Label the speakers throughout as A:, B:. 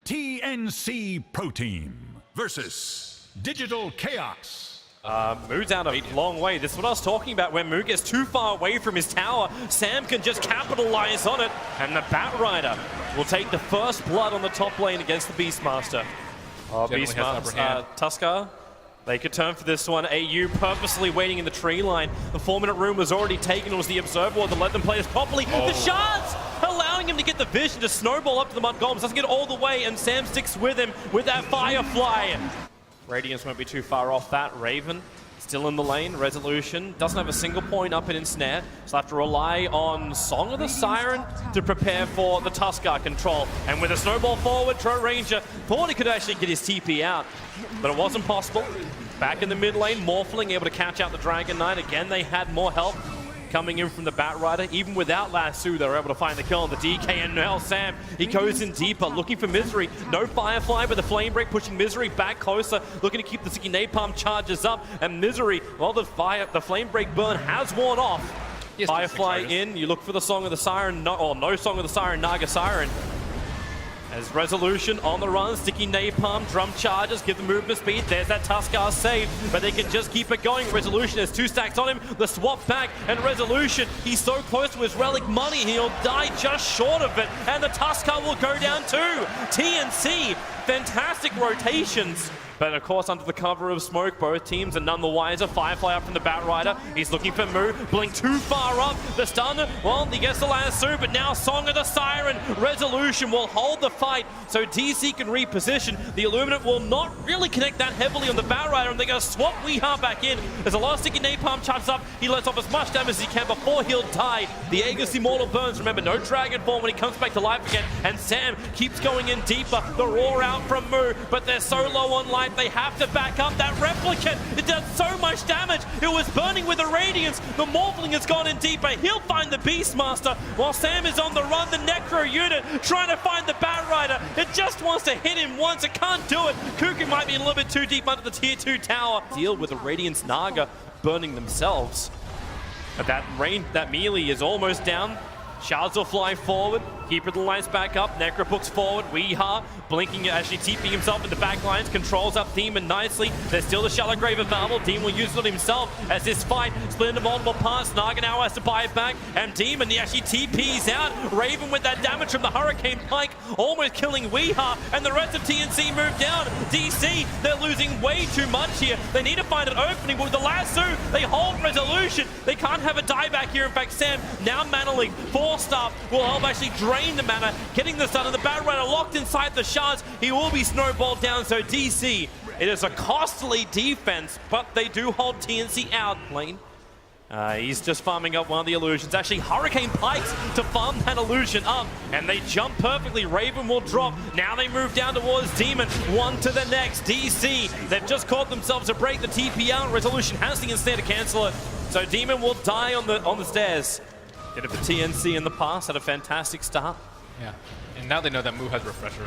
A: TNC Pro Team versus Digital Chaos.
B: Moo's out a long way. This is what I was talking about. When Moo gets too far away from his tower, Sam can just capitalize on it, and the Bat Rider will take the first blood on the top lane against the Beastmaster. Beastmaster, Tusker, they could turn for this one. AU purposely waiting in the tree line. The 4-minute room was already taken. It was the Observer Ward to let them play this properly. The Shards allowing him to get the vision to snowball up to the Mud Golems. Doesn't get all the way, and Sam sticks with him with that Firefly. Radiance won't be too far off that. Raven still in the lane. Resolution doesn't have a single point up in Ensnare, so have to rely on Song of the Siren to prepare for the Tusker control. And with a snowball forward, Tro Ranger thought he could actually get his TP out, but it wasn't possible. Back in the mid lane, Morphling able to catch out the Dragon Knight. Again, they had more help coming in from the Bat Rider. Even without Lasso, they were able to find the kill on the DK, and now Sam, he goes in deeper, looking for Misery. No Firefly, but the Flame Break pushing Misery back closer, looking to keep the Sticky Napalm charges up, and Misery, well, the Flame Break burn has worn off. Yes, Firefly in, you look for the Song of the Siren, no Song of the Siren, Naga Siren. As Resolution on the run, Sticky Napalm, Drum Charges, give the movement speed. There's that Tusker save, but they can just keep it going. Resolution has 2 stacks on him, the swap back, and Resolution, he's so close to his Relic money, he'll die just short of it, and the Tusker will go down too. TNC, fantastic rotations. But of course, under the cover of smoke, both teams are none the wiser. Firefly up from the Bat Rider. He's looking for Moo. Blink too far up. The stun, well, he gets the lasso, but now Song of the Siren. Resolution will hold the fight, so DC can reposition. The Illuminate will not really connect that heavily on the Bat Rider, and they're going to swap Weeha back in. There's a lot of Sticky Napalm charges up. He lets off as much damage as he can before he'll die. The Aegis Immortal burns. Remember, no Dragon Form when he comes back to life again, and Sam keeps going in deeper. The roar out from Moo, but they're so low on life. They have to back up that Replicant. It does so much damage. It was burning with the Radiance. The Morphling has gone in deeper. He'll find the Beastmaster while Sam is on the run. The Necro unit trying to find the Bat Rider. It just wants to hit him once. It can't do it. Cuckoo might be a little bit too deep under the tier 2 tower. Deal with the Radiance Naga burning themselves. But that melee is almost down. Shards will fly forward, keeper the lines back up, Necro books forward, Weeha blinking, actually TPing himself in the back lines, controls up Demon nicely. There's still the Shallow Grave available. Demon will use it on himself as this fight split into multiple parts. Naga now has to buy it back, and Demon, he actually TPs out. Raven with that damage from the Hurricane Pike, almost killing Weeha, and the rest of TNC move down. DC, they're losing way too much here. They need to find an opening, but with the lasso, they hold Resolution. They can't have a dieback here. In fact, Sam now Manaling, Staff will help actually drain the mana, getting the stun, and the Bat Rider locked inside the shards. He will be snowballed down, so DC, it is a costly defense, but they do hold TNC out lane. He's just farming up one of the illusions. Actually, Hurricane Pikes to farm that illusion up, and they jump perfectly. Raven will drop. Now they move down towards Demon. One to the next. DC, they've just caught themselves to break the TP out. Resolution has to instead to cancel it, so Demon will die on the stairs. Did it for TNC in the past, had a fantastic start.
C: Yeah, and now they know that Moo has Refresher.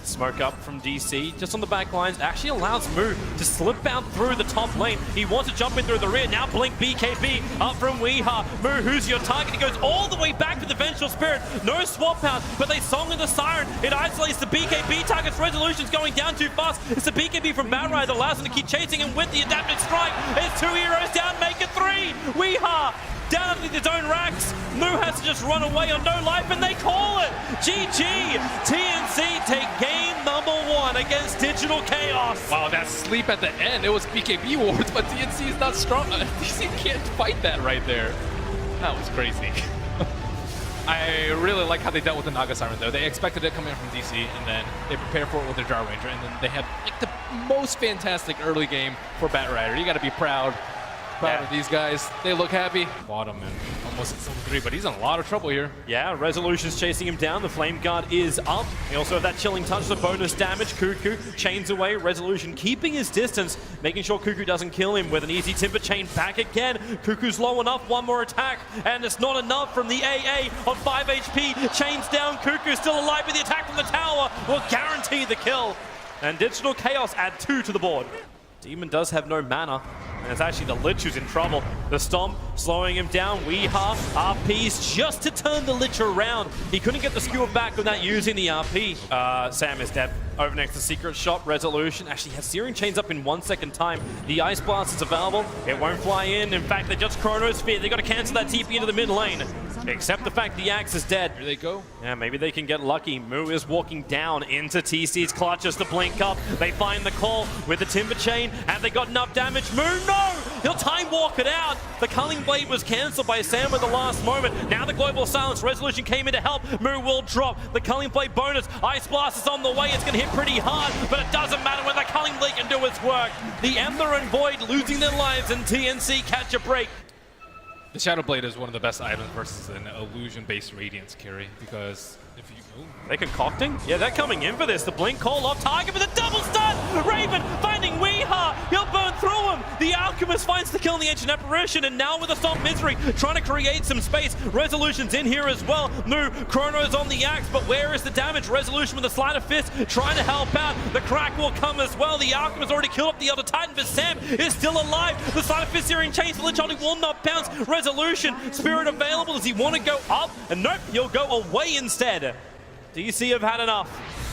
B: Smoke up from DC, just on the back lines, actually allows Moo to slip out through the top lane. He wants to jump in through the rear, now Blink BKB up from Weeha. Moo, who's your target? He goes all the way back to the Vengeful Spirit. No swap out, but they Song of the Siren. It isolates the BKB targets. Resolution's going down too fast. It's the BKB from Bat Rider that allows him to keep chasing him with the adapted strike. It's 2 heroes down, make it 3. Weeha down underneath his own racks. Moo has to just run away on no life, and they call it. GG. TNC take game number 1 against Digital Chaos.
C: Wow, that sleep at the end. It was BKB wards, but TNC is not strong. TNC can't fight that right there. That was crazy. I really like how they dealt with the Naga Siren, though. They expected it coming from DC, and then they prepared for it with their Jar Ranger, and then they had like the most fantastic early game for Bat Rider. You got to be proud of these guys. They look happy. Bottom and almost at silver 3, but he's in a lot of trouble here.
B: Yeah, Resolution's chasing him down. The Flame Guard is up. He also have that Chilling Touch, the bonus damage. Cuckoo chains away. Resolution keeping his distance, making sure Cuckoo doesn't kill him with an easy Timber Chain back again. Cuckoo's low enough. One more attack, and it's not enough from the AA on 5 HP. Chains down. Cuckoo still alive, but the attack from the tower will guarantee the kill. And Digital Chaos add 2 to the board. Demon does have no mana, and it's actually the Lich who's in trouble. The Stomp slowing him down. Weeha RPs just to turn the Lich around. He couldn't get the skewer back without using the RP. Sam is dead. Over next to Secret Shot. Resolution actually has Searing Chains up in 1 second time. The Ice Blast is available. It won't fly in. In fact, they just Chronosphere. They got to cancel that TP into the mid lane. Except the fact the Axe is dead.
C: Here they go.
B: Yeah, maybe they can get lucky. Moo is walking down into TC's clutches to blink up. They find the call with the Timber Chain. Have they got enough damage? Moo, no! He'll time walk it out. The Culling Blade was cancelled by Sam at the last moment. Now the Global Silence. Resolution came in to help. Moo will drop. The Culling Blade bonus. Ice Blast is on the way. It's going to hit pretty hard, but it doesn't matter when the Culling Blade can do its work. The Ember and Void losing their lives, and TNC catch a break.
C: The Shadow Blade is one of the best items versus an illusion-based Radiance carry, because if you... Ooh.
B: They concocting? Yeah, they're coming in for this. The blink call off target with a double stun! Raven finding Weeha! He'll burn through him! The Alchemist finds the kill in the Ancient Apparition, and now with a Stomp Misery, trying to create some space. Resolution's in here as well. Moo, Chrono's on the Axe, but where is the damage? Resolution with a Sleight of Fist, trying to help out. The crack will come as well. The Alchemist already killed up the other Titan, but Sam is still alive. The Sleight of Fist Searing Chains, the Lich Holding will not bounce. Resolution, Spirit available. Does he want to go up? And nope, he'll go away instead. DC have had enough.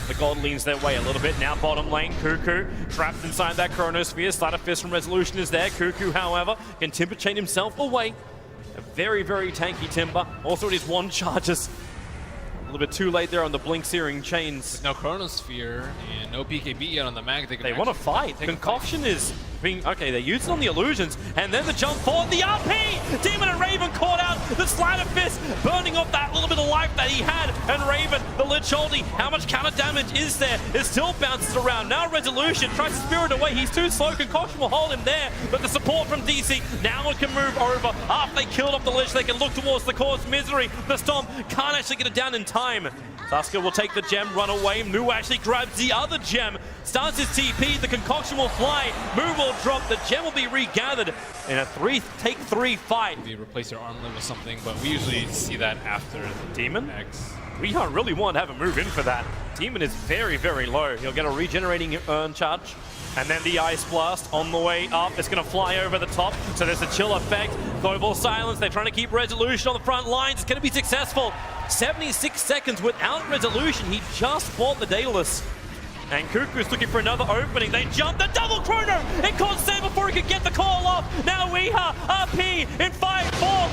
B: The gold leans their way a little bit. Now bottom lane, Cuckoo trapped inside that Chronosphere. Sleight of Fist from Resolution is there. Cuckoo, however, can Timber Chain himself away. A very, very tanky Timber. Also it is one charges. A little bit too late there on the Blink Searing Chains.
C: There's no Chronosphere and no BKB yet on the mag.
B: They want to fight. Concoction is being... Okay, they use it on the illusions. And then the jump forward. The RP! Demon and Raven caught out. The Sleight of Fist burning off that little bit of life that he had. And Raven, the Lich Holding, how much counter damage is there? It still bounces around. Now Resolution tries to Spirit away. He's too slow. Concoction will hold him there. But the support from DC, now it can move over. After they killed off the Lich, they can look towards the Cause Misery. The Stomp can't actually get it down in time. Tusker will take the gem, run away. Moo actually grabs the other gem. Starts his TP. The Concoction will fly. Moo will drop. The gem will be regathered in a take three fight.
C: Maybe replace your arm limb with something, but we usually see that after the
B: Demon.
C: X.
B: We don't really want to have a move in for that. Demon is very, very low. He'll get a regenerating urn charge. And then the Ice Blast on the way up. It's going to fly over the top, so there's a chill effect. Global Silence, they're trying to keep Resolution on the front lines. It's going to be successful. 76 seconds without Resolution. He just bought the Daedalus. And Cuckoo's looking for another opening. They jump the double chrono! It caught Sam before he could get the call off. Now Weeha, RP in 5, 4,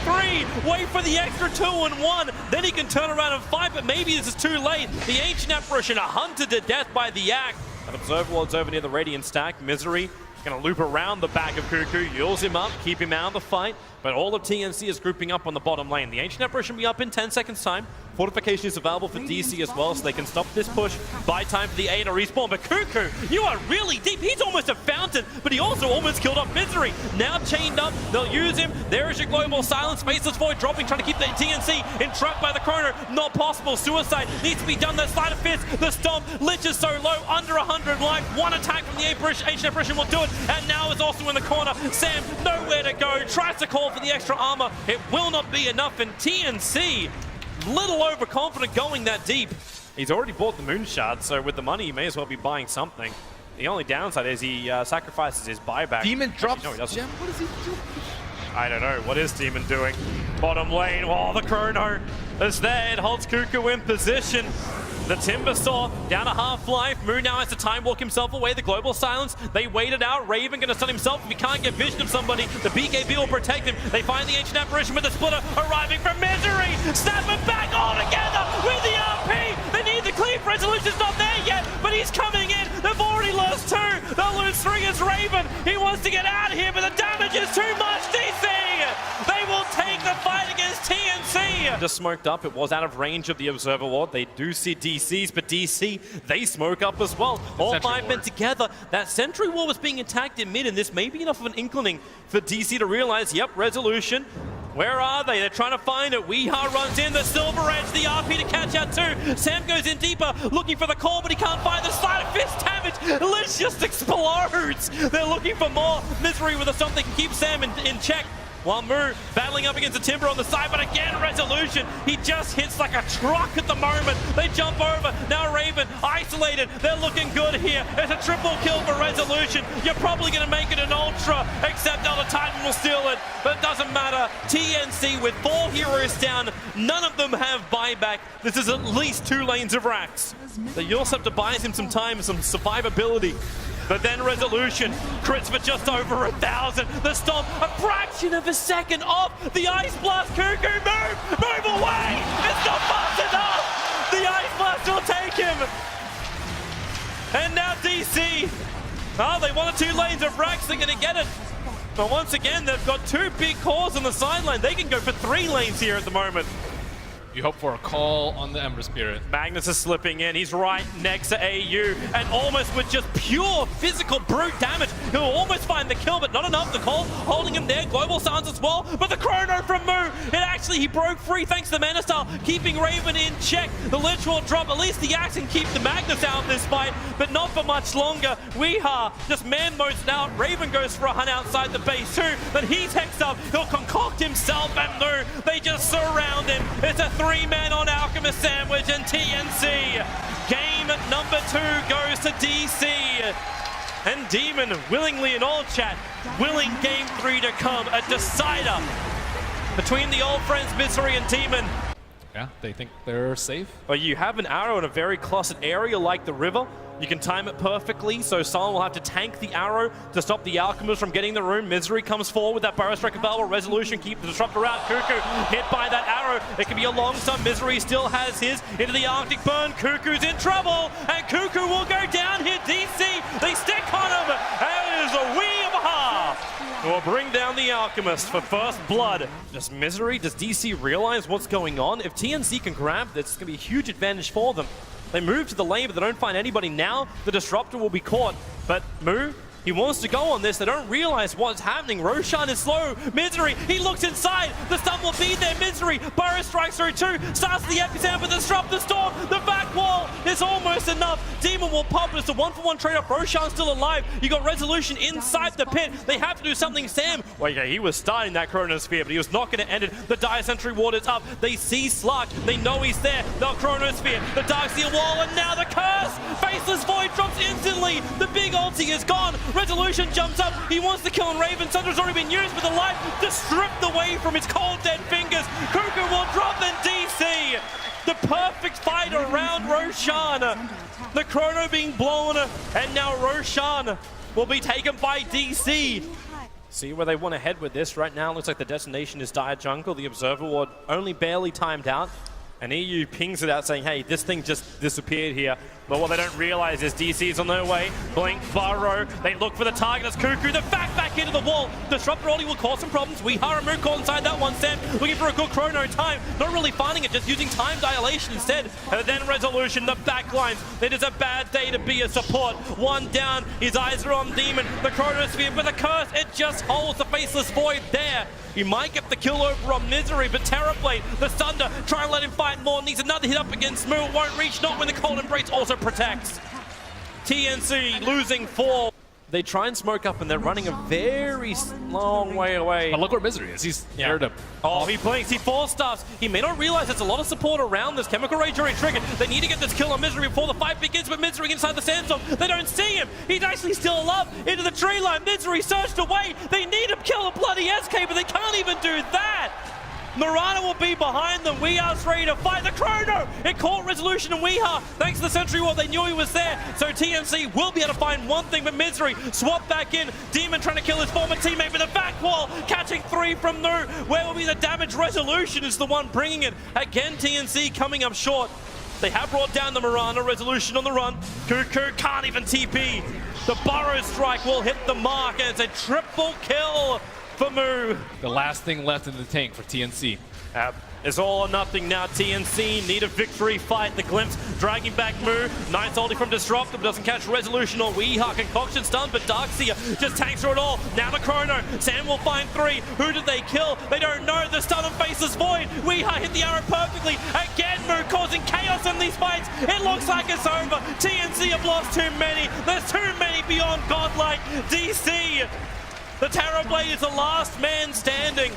B: 3. Wait for the extra 2 and 1. Then he can turn around and fight, but maybe this is too late. The Ancient Apparition hunted to death by the Axe. An Observer Lord's over near the Radiant stack. Misery gonna loop around the back of Cuckoo, yules him up, keep him out of the fight. But all of TNC is grouping up on the bottom lane. The Ancient Apparition will be up in 10 seconds time. Fortification is available for DC as well, so they can stop this push. Buy time for the A to respawn. But Cuckoo, you are really deep. He's almost a fountain, but he also almost killed off Misery. Now chained up, they'll use him. There is your Global Silence. Faceless Void dropping, trying to keep the TNC entrapped by the Chrono. Not possible. Suicide needs to be done. The Sleight of Fist, the Stomp. Lich is so low, under 100 life. One attack from the Ancient Apparition will do it. And now is also in the corner. Sam, nowhere to go. Tries to call for the extra armor. It will not be enough, and TNC little overconfident going that deep. He's already bought the Moon Shard, so with the money, he may as well be buying something. The only downside is he sacrifices his buyback.
C: Demon drops
B: no, he doesn't.
C: gem? What is he doing?
B: I don't know. What is Demon doing? Bottom lane. Oh, the Chrono is there. It holds Cuckoo in position. The Timber Saw down to half-life. Moo now has to time walk himself away. The Global Silence, they waited out. Raven gonna stun himself. If he can't get vision of somebody, the BKB will protect him. They find the Ancient Apparition with the Splitter arriving from Misery. Snap it back all together with the RP. They need the cleave. Resolution's not there yet, but he's coming in. They've already lost 2. They'll lose 3 as Raven. He wants to get out of here, but the damage is too much. DC, they will take the fight against TNC. Just smoked up. It was out of range of the Observer Ward. They do see DCs, but DC, they smoke up as well. All 5 men together. That Sentry Wall was being attacked in mid, and this may be enough of an inkling for DC to realize, yep, Resolution. Where are they? They're trying to find it. Weeha runs in, the Silver Edge, the RP to catch out too. Sam goes in deeper, looking for the call, but he can't find the Sleight of Fist damage. Lich just explodes. They're looking for more. Misery with a Stomp. They can keep Sam in check. While Mu battling up against the Timber on the side, but again, Resolution, he just hits like a truck at the moment. They jump over, now Raven isolated, they're looking good here. It's a triple kill for Resolution. You're probably gonna make it an Ultra, except Elder Titan will steal it, but it doesn't matter. TNC with 4 heroes down, none of them have buyback. This is at least 2 lanes of racks. The Yosep buys him some time, some survivability. But then Resolution crits for just over 1,000. The Stomp, a fraction of a second off. The Ice Blast, Cuckoo, move away! It's not fast enough! The Ice Blast will take him! And now DC. Oh, they wanted 2 lanes of racks, they're gonna get it. But once again, they've got 2 big cores on the sideline. They can go for 3 lanes here at the moment.
C: You hope for a call on the Ember Spirit.
B: Magnus is slipping in. He's right next to AU, and almost with just pure physical brute damage, he'll almost find the kill, but not enough. The call holding him there. Global Suns as well, but the chrono from Mu, he broke free thanks to the Mana Style, keeping Raven in check. The literal drop, at least the axe can keep the Magnus out of this fight, but not for much longer. Weeha just man modes out. Raven goes for a hunt outside the base too, but he's hexed up. He'll concoct himself, and Mu, they just surround him. It's a 3-man on Alchemist Sandwich, and TNC. Game number 2 goes to DC. And Demon willingly in all chat, willing game 3 to come. A decider between the old friends Misery and Demon.
C: Yeah, they think they're safe.
B: But you have an arrow in a very clustered area like the river. You can time it perfectly, so someone will have to tank the arrow to stop the Alchemist from getting the room. Misery comes forward with that Burrow Strike available. Resolution keep the Disruptor out. Cuckoo hit by that arrow. It can be a long stun. Misery still has his into the Arctic Burn. Cuckoo's in trouble, and Cuckoo will go down here. DC, they stick on him, and it is a wee of a half. Will bring down the Alchemist for first blood. Just Misery, does DC realize what's going on? If TNC can grab this, it's going to be a huge advantage for them. They move to the lane, but they don't find anybody now. The Disruptor will be caught, but Mu, he wants to go on this. They don't realize what's happening. Roshan is slow. Misery, he looks inside. The stun will be there. Misery, Burrow strikes through 2. Starts the epicenter, but Disrupt the storm. The back wall is almost enough. Demon will pop. It's a 1-for-1 trade-off. Roshan's still alive. You got Resolution inside the pit. They have to do something. Sam, well, yeah, he was starting that Chronosphere, but he was not going to end it. The Dire Sentry Ward is up. They see Slark. They know he's there. The Chronosphere, the Darkseer Wall, and now the Curse. Faceless Void drops instantly. The big ulti is gone. Resolution jumps up. He wants to kill Raven. Thunder's already been used, but the life just stripped away from his cold dead fingers. Cuckoo will drop, and DC. The perfect fight around Roshan. The chrono being blown, and now Roshan will be taken by DC. See where they want to head with this. Right now, looks like the destination is Dire Jungle. The Observer Ward only barely timed out. And EU pings it out saying, hey, this thing just disappeared here. But what they don't realize is DC's on their way. Blink, Burrow, they look for the target as Cuckoo. The back into the wall. Disruptor Ollie will cause some problems. Weeha move caught inside that one. Sam looking for a good chrono time. Not really finding it, just using time dilation instead. And then Resolution, the backlines. It is a bad day to be a support. 1 down, his eyes are on Demon. The Chronosphere, but the Curse, it just holds the Faceless Void there. He might get the kill over on Misery, but Terrorblade, the Thunder, try and let him fight more. Needs another hit up against Moo. Won't reach, not when the Cold Embrace also protects. TNC losing 4. They try and smoke up, and they're running a very long way away.
C: But look where Misery is. He's aired up.
B: Oh, he blinks. He 4-stars. He may not realize there's a lot of support around this. Chemical Rage already triggered. They need to get this kill on Misery before the fight begins, but Misery inside the sandstorm. They don't see him. He's actually still alive. Into the tree line. Misery searched away. They need him kill a bloody SK, but they can't even do that. Marana will be behind them. Weeha's ready to fight the chrono. It caught Resolution and Weeha. Thanks to the Sentry Wall, they knew he was there. So TNC will be able to find one thing, but Misery swap back in. Demon trying to kill his former teammate with a back wall, catching 3 from Nu. Where will be the damage? Resolution is the one bringing it. Again, TNC coming up short. They have brought down the Marana. Resolution on the run. Cuckoo can't even TP. The Burrow Strike will hit the mark, and it's a triple kill for Mu.
C: The last thing left in the tank for TNC.
B: It's all or nothing now. TNC need a victory fight. The Glimpse dragging back Mu. Nice ulti from Disrupt, but doesn't catch Resolution or Weeha. Concoction stun, but Darkseer just tanks through it all. Now the chrono. Sam will find 3. Who did they kill? They don't know. The stun on Faceless Void. Weeha hit the arrow perfectly. Again, Mu causing chaos in these fights. It looks like it's over. TNC have lost too many. There's too many beyond godlike. DC The Terrorblade is the last man standing.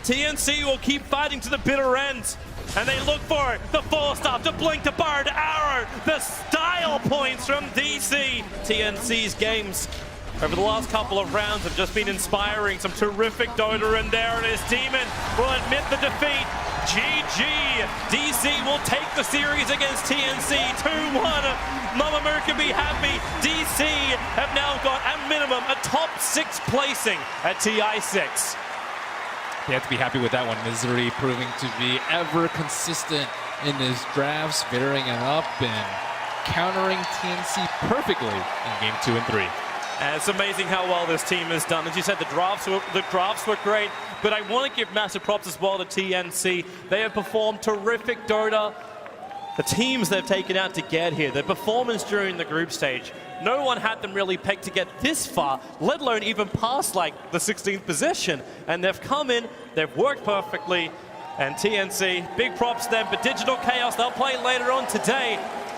B: TNC will keep fighting to the bitter end. And they look for it. The 4-star to blink, to bar, to arrow. The style points from DC. TNC's games over the last couple of rounds have just been inspiring. Some terrific Dota, and there it is. Demon will admit the defeat. GG. DC will take the series against TNC 2-1. Mamamoo can be happy. DC have now got, at minimum, a top 6 placing at TI6.
C: They have to be happy with that one. Misery proving to be ever consistent in his drafts, varying it up and countering TNC perfectly in game 2 and 3.
B: And it's amazing how well this team has done. As you said, the drafts were great, but I want to give massive props as well to TNC. They have performed terrific Dota. The teams they've taken out to get here, their performance during the group stage, no one had them really pegged to get this far, let alone even past like the 16th position. And they've come in, they've worked perfectly, and TNC, big props to them. But Digital Chaos, they'll play later on today